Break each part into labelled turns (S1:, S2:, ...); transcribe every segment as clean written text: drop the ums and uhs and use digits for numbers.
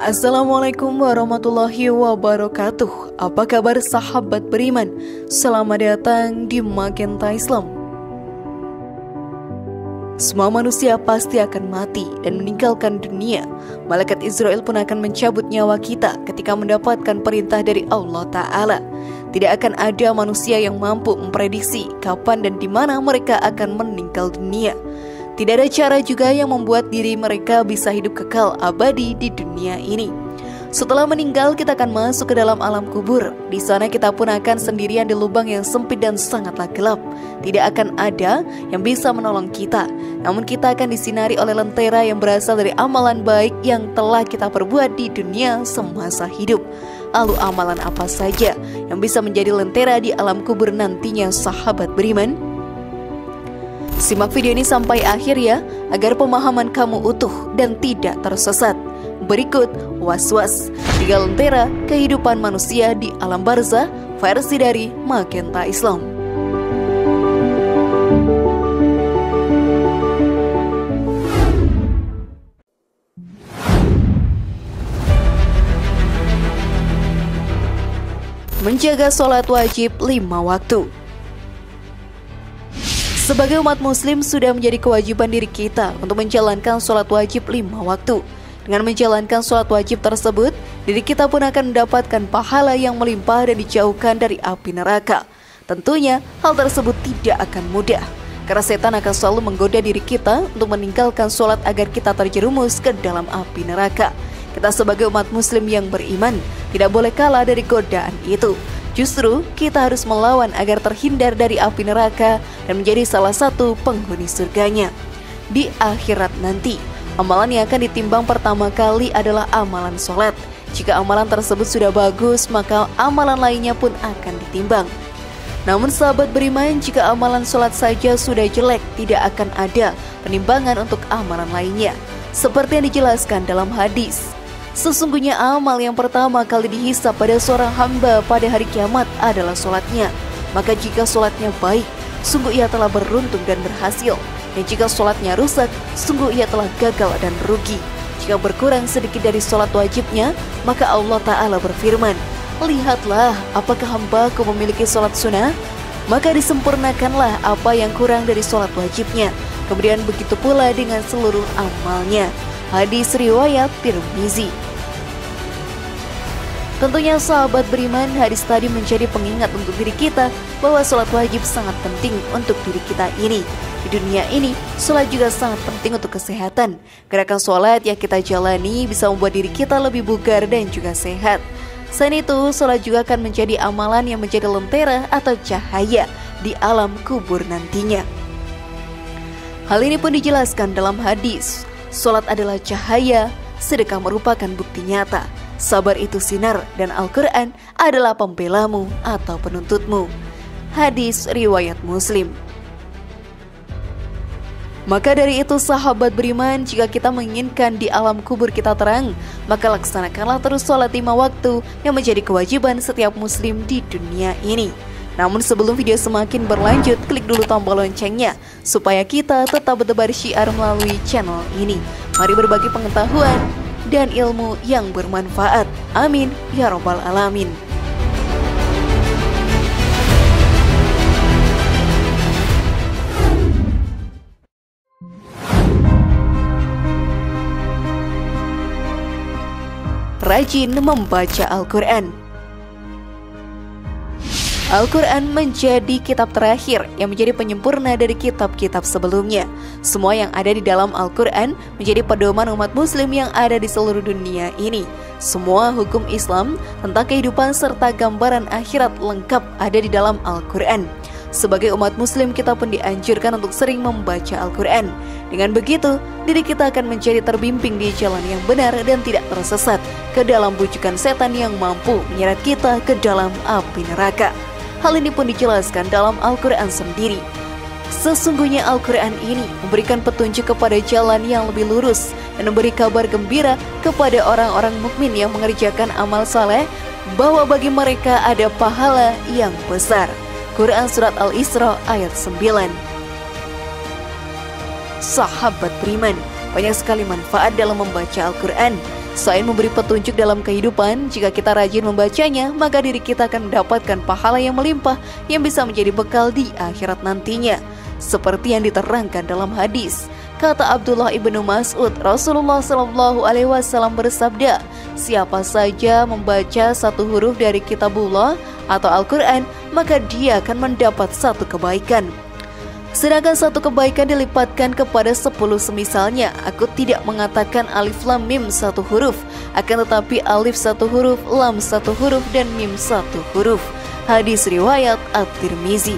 S1: Assalamualaikum warahmatullahi wabarakatuh. Apa kabar sahabat beriman? Selamat datang di Magenta Islam. Semua manusia pasti akan mati dan meninggalkan dunia. Malaikat Israel pun akan mencabut nyawa kita ketika mendapatkan perintah dari Allah Ta'ala. Tidak akan ada manusia yang mampu memprediksi kapan dan di mana mereka akan meninggal dunia. Tidak ada cara juga yang membuat diri mereka bisa hidup kekal abadi di dunia ini. Setelah meninggal, kita akan masuk ke dalam alam kubur. Di sana kita pun akan sendirian di lubang yang sempit dan sangatlah gelap. Tidak akan ada yang bisa menolong kita. Namun kita akan disinari oleh lentera yang berasal dari amalan baik yang telah kita perbuat di dunia semasa hidup. Lalu amalan apa saja yang bisa menjadi lentera di alam kubur nantinya, sahabat beriman? Simak video ini sampai akhir ya, agar pemahaman kamu utuh dan tidak tersesat. Berikut was-was 3 lentera kehidupan manusia di alam barzah versi dari Magenta Islam. Menjaga sholat wajib 5 waktu. Sebagai umat muslim, sudah menjadi kewajiban diri kita untuk menjalankan sholat wajib 5 waktu. Dengan menjalankan sholat wajib tersebut, diri kita pun akan mendapatkan pahala yang melimpah dan dijauhkan dari api neraka. Tentunya hal tersebut tidak akan mudah, karena setan akan selalu menggoda diri kita untuk meninggalkan sholat agar kita terjerumus ke dalam api neraka. Kita sebagai umat muslim yang beriman tidak boleh kalah dari godaan itu. Justru kita harus melawan agar terhindar dari api neraka dan menjadi salah satu penghuni surganya. Di akhirat nanti, amalan yang akan ditimbang pertama kali adalah amalan sholat. Jika amalan tersebut sudah bagus, maka amalan lainnya pun akan ditimbang. Namun sahabat beriman, jika amalan sholat saja sudah jelek, tidak akan ada penimbangan untuk amalan lainnya. Seperti yang dijelaskan dalam hadis, sesungguhnya amal yang pertama kali dihisab pada seorang hamba pada hari kiamat adalah sholatnya. Maka jika sholatnya baik, sungguh ia telah beruntung dan berhasil. Dan jika sholatnya rusak, sungguh ia telah gagal dan rugi. Jika berkurang sedikit dari sholat wajibnya, maka Allah Ta'ala berfirman, lihatlah apakah hambaku memiliki sholat sunnah? Maka disempurnakanlah apa yang kurang dari sholat wajibnya. Kemudian begitu pula dengan seluruh amalnya. Hadis riwayat Tirmizi. Tentunya sahabat beriman, hadis tadi menjadi pengingat untuk diri kita bahwa sholat wajib sangat penting untuk diri kita ini. Di dunia ini, sholat juga sangat penting untuk kesehatan. Gerakan sholat yang kita jalani bisa membuat diri kita lebih bugar dan juga sehat. Selain itu, sholat juga akan menjadi amalan yang menjadi lentera atau cahaya di alam kubur nantinya. Hal ini pun dijelaskan dalam hadis. Sholat adalah cahaya, sedekah merupakan bukti nyata. Sabar itu sinar, dan Al-Quran adalah pembelamu atau penuntutmu. Hadis riwayat Muslim. Maka dari itu sahabat beriman, jika kita menginginkan di alam kubur kita terang, maka laksanakanlah terus sholat 5 waktu yang menjadi kewajiban setiap muslim di dunia ini. Namun sebelum video semakin berlanjut, klik dulu tombol loncengnya supaya kita tetap bertebar syiar melalui channel ini. Mari berbagi pengetahuan dan ilmu yang bermanfaat. Amin ya robbal alamin. Rajin membaca Al-Quran. Al-Quran menjadi kitab terakhir yang menjadi penyempurna dari kitab-kitab sebelumnya. Semua yang ada di dalam Al-Quran menjadi pedoman umat muslim yang ada di seluruh dunia ini. Semua hukum Islam tentang kehidupan serta gambaran akhirat lengkap ada di dalam Al-Quran. Sebagai umat muslim, kita pun dianjurkan untuk sering membaca Al-Quran. Dengan begitu, diri kita akan menjadi terbimbing di jalan yang benar dan tidak tersesat ke dalam bujukan setan yang mampu menyeret kita ke dalam api neraka. Hal ini pun dijelaskan dalam Al-Quran sendiri. Sesungguhnya Al-Quran ini memberikan petunjuk kepada jalan yang lebih lurus dan memberi kabar gembira kepada orang-orang mukmin yang mengerjakan amal saleh bahwa bagi mereka ada pahala yang besar. Quran Surat Al-Isra ayat 9. Sahabat beriman, banyak sekali manfaat dalam membaca Al-Quran. Selain memberi petunjuk dalam kehidupan, jika kita rajin membacanya, maka diri kita akan mendapatkan pahala yang melimpah yang bisa menjadi bekal di akhirat nantinya. Seperti yang diterangkan dalam hadis, kata Abdullah ibnu Mas'ud, Rasulullah SAW bersabda, siapa saja membaca satu huruf dari kitabullah atau Al-Quran, maka dia akan mendapat satu kebaikan. Sedangkan satu kebaikan dilipatkan kepada 10 semisalnya. Aku tidak mengatakan alif lam mim satu huruf, akan tetapi alif satu huruf, lam satu huruf, dan mim satu huruf. Hadis riwayat At-Tirmizi.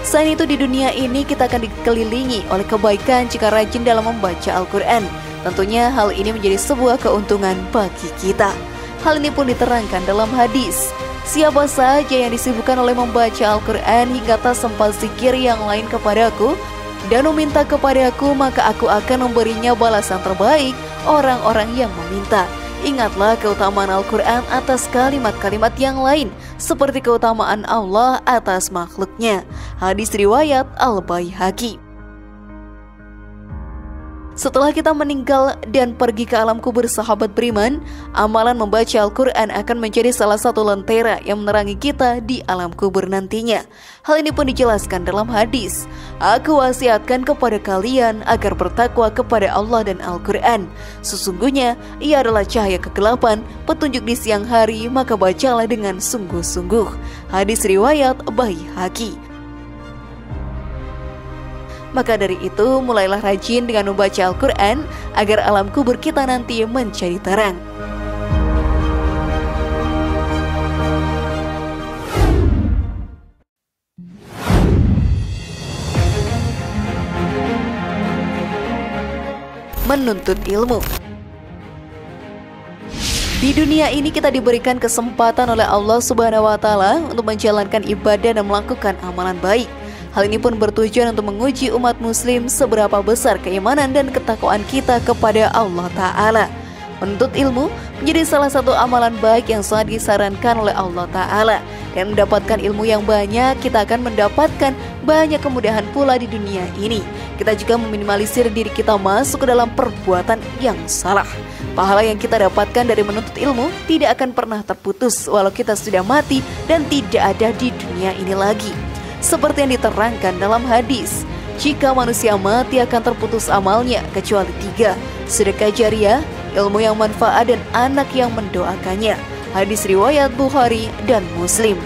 S1: Selain itu di dunia ini kita akan dikelilingi oleh kebaikan jika rajin dalam membaca Al-Quran. Tentunya hal ini menjadi sebuah keuntungan bagi kita. Hal ini pun diterangkan dalam hadis. Siapa saja yang disibukkan oleh membaca Al-Quran hingga tak sempat zikir yang lain kepadaku dan meminta kepadaku, maka aku akan memberinya balasan terbaik orang-orang yang meminta. Ingatlah keutamaan Al-Quran atas kalimat-kalimat yang lain, seperti keutamaan Allah atas makhluknya. Hadis riwayat Al-Baihaqi. Setelah kita meninggal dan pergi ke alam kubur sahabat beriman, amalan membaca Al-Quran akan menjadi salah satu lentera yang menerangi kita di alam kubur nantinya. Hal ini pun dijelaskan dalam hadis, aku wasiatkan kepada kalian agar bertakwa kepada Allah dan Al-Quran. Sesungguhnya ia adalah cahaya kegelapan, petunjuk di siang hari, maka bacalah dengan sungguh-sungguh. Hadis riwayat Baihaqi. Maka dari itu, mulailah rajin dengan membaca Al-Quran agar alam kubur kita nanti menjadi terang. Menuntut ilmu. Di dunia ini kita diberikan kesempatan oleh Allah Subhanahu wa Ta'ala untuk menjalankan ibadah dan melakukan amalan baik. Hal ini pun bertujuan untuk menguji umat muslim seberapa besar keimanan dan ketakwaan kita kepada Allah Ta'ala. Menuntut ilmu menjadi salah satu amalan baik yang sangat disarankan oleh Allah Ta'ala. Dan mendapatkan ilmu yang banyak, kita akan mendapatkan banyak kemudahan pula di dunia ini. Kita juga meminimalisir diri kita masuk ke dalam perbuatan yang salah. Pahala yang kita dapatkan dari menuntut ilmu tidak akan pernah terputus walau kita sudah mati dan tidak ada di dunia ini lagi. Seperti yang diterangkan dalam hadis, jika manusia mati akan terputus amalnya kecuali 3, sedekah jariah, ilmu yang manfaat, dan anak yang mendoakannya. Hadis riwayat Bukhari dan Muslim.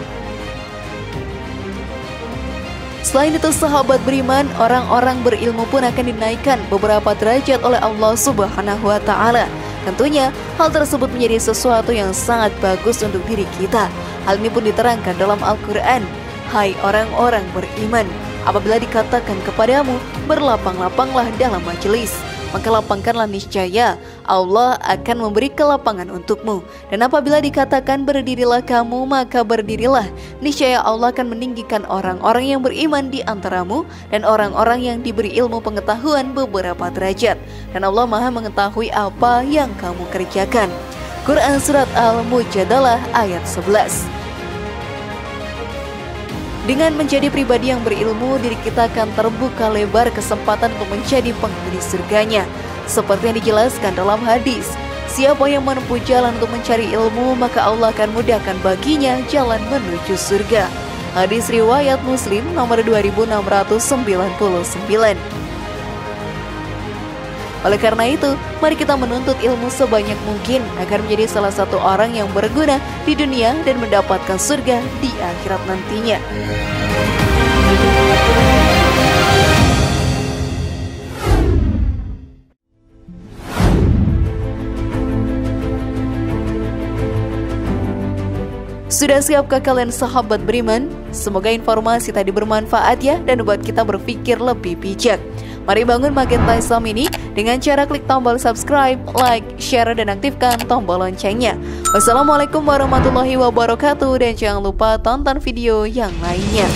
S1: Selain itu sahabat beriman, orang-orang berilmu pun akan dinaikkan beberapa derajat oleh Allah Subhanahu wa Ta'ala. Tentunya hal tersebut menjadi sesuatu yang sangat bagus untuk diri kita. Hal ini pun diterangkan dalam Al-Quran. Hai orang-orang beriman, apabila dikatakan kepadamu, berlapang-lapanglah dalam majelis, maka lapangkanlah, niscaya Allah akan memberi kelapangan untukmu. Dan apabila dikatakan berdirilah kamu, maka berdirilah, niscaya Allah akan meninggikan orang-orang yang beriman di antaramu dan orang-orang yang diberi ilmu pengetahuan beberapa derajat. Dan Allah Maha mengetahui apa yang kamu kerjakan. Quran Surat Al-Mujadalah ayat 11. Dengan menjadi pribadi yang berilmu, diri kita akan terbuka lebar kesempatan untuk menjadi penghuni surganya. Seperti yang dijelaskan dalam hadis, siapa yang menempuh jalan untuk mencari ilmu, maka Allah akan mudahkan baginya jalan menuju surga. Hadis riwayat Muslim nomor 2699. Oleh karena itu, mari kita menuntut ilmu sebanyak mungkin agar menjadi salah satu orang yang berguna di dunia dan mendapatkan surga di akhirat nantinya. Sudah siapkah kalian sahabat beriman? Semoga informasi tadi bermanfaat ya dan membuat kita berpikir lebih bijak. Mari bangun Magenta Islam ini dengan cara klik tombol subscribe, like, share, dan aktifkan tombol loncengnya. Wassalamualaikum warahmatullahi wabarakatuh, dan jangan lupa tonton video yang lainnya.